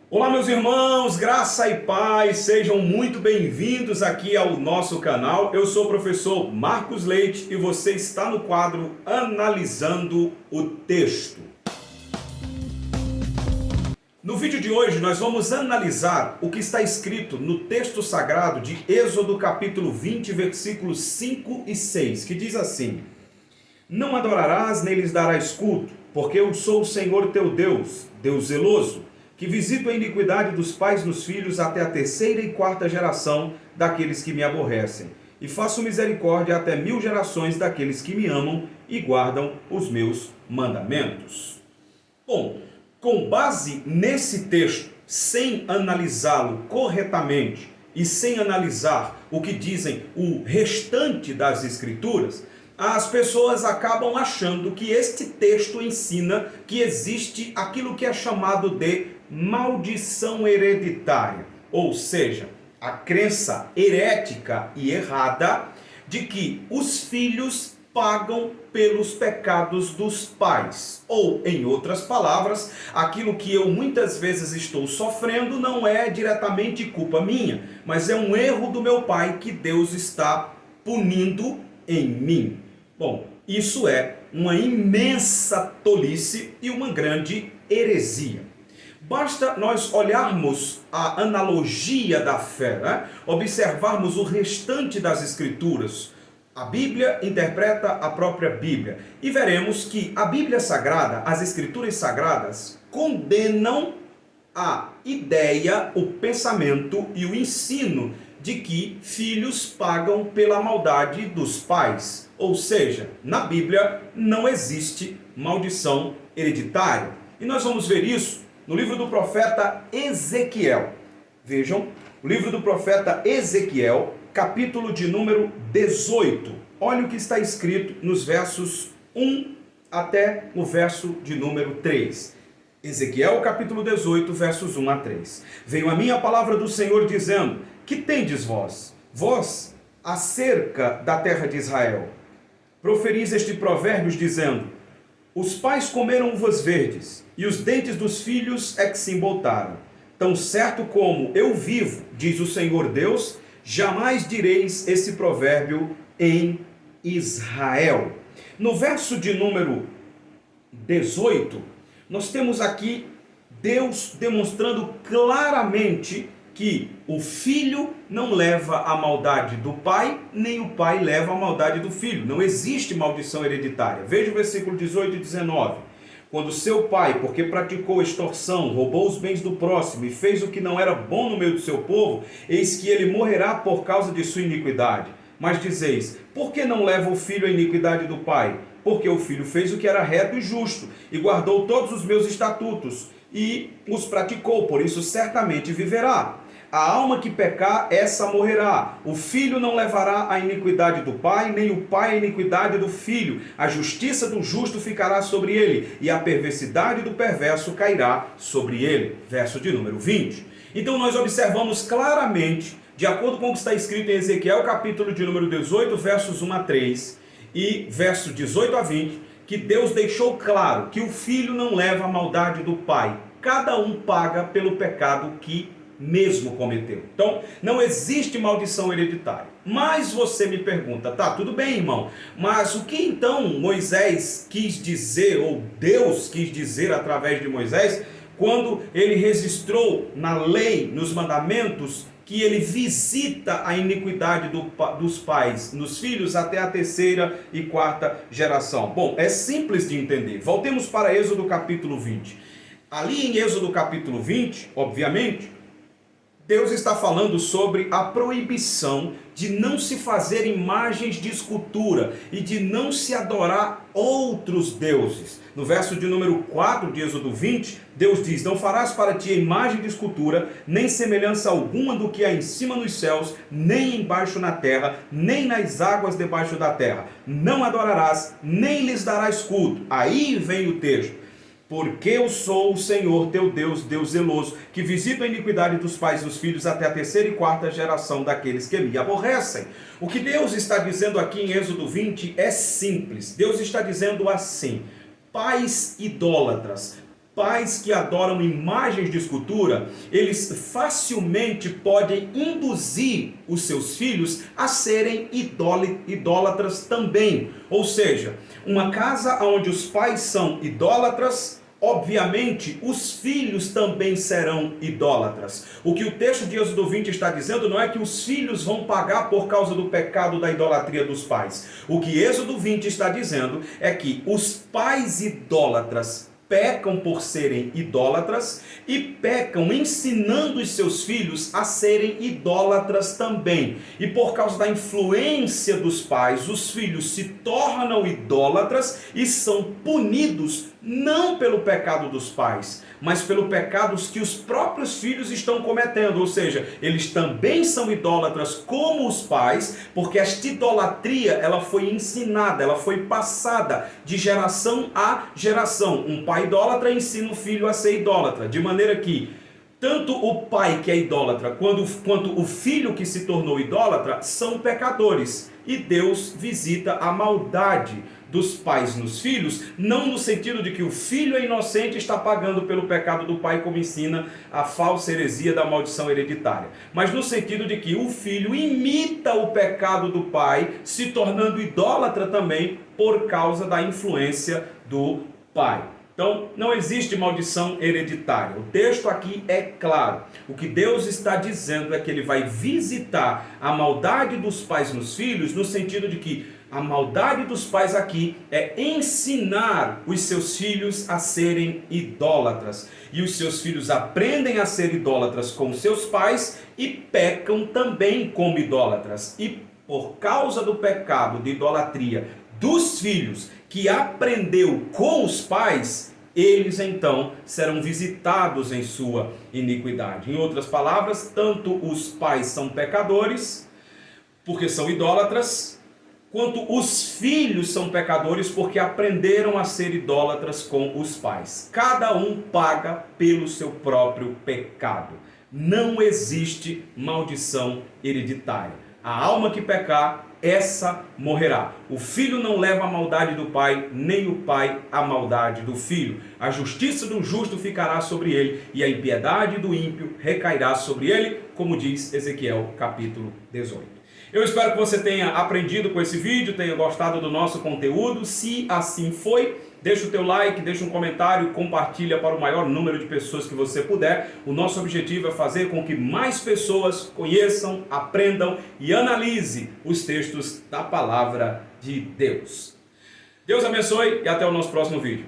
Olá, meus irmãos, graça e paz, sejam muito bem-vindos aqui ao nosso canal. Eu sou o professor Marcos Leite e você está no quadro Analisando o Texto. No vídeo de hoje nós vamos analisar o que está escrito no texto sagrado de Êxodo capítulo 20, versículos 5 e 6, que diz assim: Não adorarás nem lhes darás culto, porque eu sou o Senhor teu Deus, Deus zeloso, que visito a iniquidade dos pais nos filhos até a terceira e quarta geração daqueles que me aborrecem, e faço misericórdia até 1000 gerações daqueles que me amam e guardam os meus mandamentos. Bom, com base nesse texto, sem analisá-lo corretamente e sem analisar o que dizem o restante das Escrituras, as pessoas acabam achando que este texto ensina que existe aquilo que é chamado de maldição hereditária, ou seja, a crença herética e errada de que os filhos pagam pelos pecados dos pais. Ou, em outras palavras, aquilo que eu muitas vezes estou sofrendo não é diretamente culpa minha, mas é um erro do meu pai que Deus está punindo em mim. Bom, isso é uma imensa tolice e uma grande heresia. Basta nós olharmos a analogia da fé, né? Observarmos o restante das Escrituras. A Bíblia interpreta a própria Bíblia e veremos que a Bíblia Sagrada, as Escrituras Sagradas, condenam a ideia, o pensamento e o ensino de que filhos pagam pela maldade dos pais. Ou seja, na Bíblia não existe maldição hereditária. E nós vamos ver isso no livro do profeta Ezequiel. Vejam, o livro do profeta Ezequiel, capítulo de número 18. Olha o que está escrito nos versos 1 até o verso de número 3. Ezequiel, capítulo 18, versos 1 a 3. Veio a minha palavra do Senhor dizendo: Que tendes vós? Vós, acerca da terra de Israel. Proferis este provérbio dizendo: Os pais comeram uvas verdes, e os dentes dos filhos é que se emboltaram. Tão certo como eu vivo, diz o Senhor Deus, jamais direis esse provérbio em Israel. No verso de número 18, nós temos aqui Deus demonstrando claramente que o filho não leva a maldade do pai, nem o pai leva a maldade do filho. Não existe maldição hereditária. Veja o versículo 18 e 19. Quando seu pai, porque praticou extorsão, roubou os bens do próximo e fez o que não era bom no meio do seu povo, eis que ele morrerá por causa de sua iniquidade. Mas dizeis: por que não leva o filho a iniquidade do pai? Porque o filho fez o que era reto e justo, e guardou todos os meus estatutos, e os praticou, por isso certamente viverá. A alma que pecar, essa morrerá. O filho não levará a iniquidade do pai, nem o pai a iniquidade do filho. A justiça do justo ficará sobre ele, e a perversidade do perverso cairá sobre ele. Verso de número 20. Então nós observamos claramente, de acordo com o que está escrito em Ezequiel, capítulo de número 18, versos 1 a 3, e verso 18 a 20, que Deus deixou claro que o filho não leva a maldade do pai. Cada um paga pelo pecado que mesmo cometeu. Então, não existe maldição hereditária. Mas você me pergunta: tá, tudo bem, irmão, mas o que então Moisés quis dizer, ou Deus quis dizer através de Moisés, quando ele registrou na lei, nos mandamentos, que ele visita a iniquidade dos pais nos filhos até a terceira e quarta geração? Bom, é simples de entender. Voltemos para Êxodo capítulo 20. Ali em Êxodo capítulo 20, obviamente, Deus está falando sobre a proibição de não se fazer imagens de escultura e de não se adorar outros deuses. No verso de número 4 de Êxodo 20, Deus diz: Não farás para ti imagem de escultura, nem semelhança alguma do que há em cima nos céus, nem embaixo na terra, nem nas águas debaixo da terra. Não adorarás, nem lhes darás culto. Aí vem o texto: Porque eu sou o Senhor teu Deus, Deus zeloso, que visito a iniquidade dos pais e dos filhos até a terceira e quarta geração daqueles que me aborrecem. O que Deus está dizendo aqui em Êxodo 20 é simples. Deus está dizendo assim: pais idólatras, pais que adoram imagens de escultura, eles facilmente podem induzir os seus filhos a serem idólatras também. Ou seja, uma casa onde os pais são idólatras, obviamente, os filhos também serão idólatras. O que o texto de Êxodo 20 está dizendo não é que os filhos vão pagar por causa do pecado da idolatria dos pais. O que Êxodo 20 está dizendo é que os pais idólatras pecam por serem idólatras e pecam ensinando os seus filhos a serem idólatras também. E por causa da influência dos pais, os filhos se tornam idólatras e são punidos não pelo pecado dos pais, mas pelo pecado que os próprios filhos estão cometendo. Ou seja, eles também são idólatras como os pais, porque esta idolatria ela foi ensinada, ela foi passada de geração a geração. Um pai idólatra ensina o filho a ser idólatra, de maneira que tanto o pai que é idólatra quanto o filho que se tornou idólatra são pecadores. E Deus visita a maldade dos pais nos filhos, não no sentido de que o filho é inocente e está pagando pelo pecado do pai, como ensina a falsa heresia da maldição hereditária, mas no sentido de que o filho imita o pecado do pai, se tornando idólatra também por causa da influência do pai. Então, não existe maldição hereditária. O texto aqui é claro. O que Deus está dizendo é que Ele vai visitar a maldade dos pais nos filhos, no sentido de que a maldade dos pais aqui é ensinar os seus filhos a serem idólatras. E os seus filhos aprendem a ser idólatras com seus pais e pecam também como idólatras. E por causa do pecado de idolatria dos filhos que aprendeu com os pais, eles então serão visitados em sua iniquidade. Em outras palavras, tanto os pais são pecadores, porque são idólatras, quanto os filhos são pecadores, porque aprenderam a ser idólatras com os pais. Cada um paga pelo seu próprio pecado. Não existe maldição hereditária. A alma que pecar, essa morrerá. O filho não leva a maldade do pai, nem o pai a maldade do filho. A justiça do justo ficará sobre ele, e a impiedade do ímpio recairá sobre ele, como diz Ezequiel capítulo 18. Eu espero que você tenha aprendido com esse vídeo, tenha gostado do nosso conteúdo. Se assim foi, deixa o teu like, deixa um comentário, compartilha para o maior número de pessoas que você puder. O nosso objetivo é fazer com que mais pessoas conheçam, aprendam e analisem os textos da palavra de Deus. Deus abençoe e até o nosso próximo vídeo.